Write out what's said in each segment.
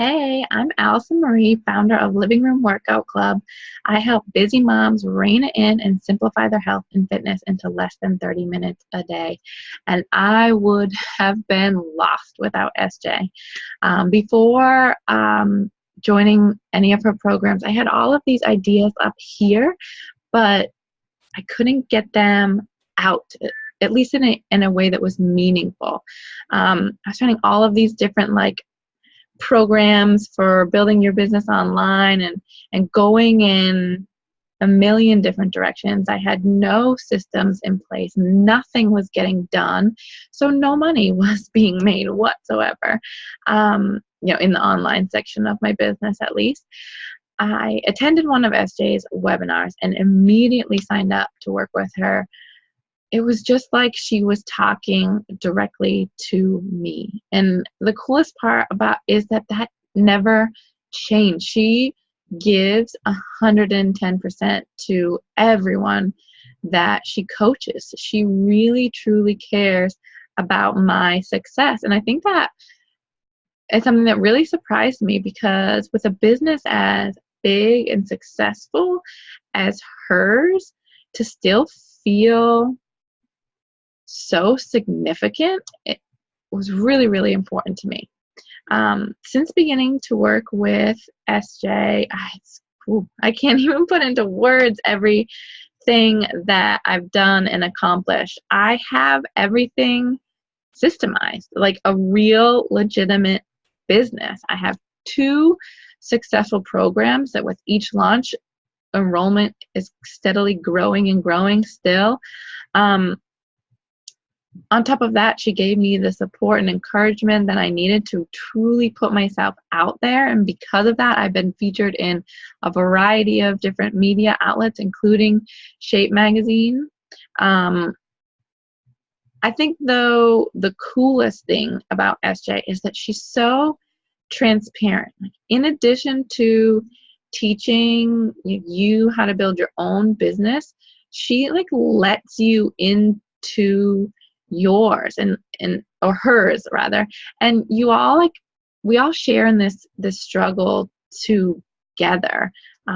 Hey, I'm Alison Marie, founder of Living Room Workout Club. I help busy moms rein it in and simplify their health and fitness into less than 30 minutes a day. And I would have been lost without SJ. Before joining any of her programs, I had all of these ideas up here, but I couldn't get them out, at least in a way that was meaningful. I was finding all of these different programs for building your business online and going in a million different directions. I had no systems in place. Nothing was getting done. So no money was being made whatsoever, in the online section of my business at least. I attended one of SJ's webinars and immediately signed up to work with her. It was just like she was talking directly to me. And the coolest part about is that never changed. She gives 110% to everyone that she coaches. She really, truly cares about my success. And I think that is something that really surprised me, because with a business as big and successful as hers, to still feel so significant, it was really, really important to me. Since beginning to work with SJ, I can't even put into words everything that I've done and accomplished. I have everything systemized, like a real legitimate business. I have 2 successful programs that with each launch, enrollment is steadily growing and growing still. On top of that, she gave me the support and encouragement that I needed to truly put myself out there. And because of that, I've been featured in a variety of different media outlets, including Shape magazine. I think, though, the coolest thing about SJ is that she's so transparent. In addition to teaching you how to build your own business, she lets you into yours or hers rather, and we all share in this struggle together,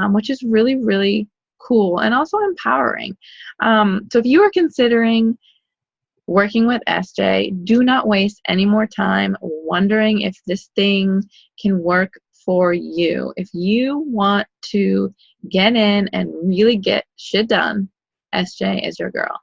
which is really, really cool and also empowering. So if you are considering working with SJ, do not waste any more time wondering if this thing can work for you. If you want to get in and really get shit done, SJ is your girl.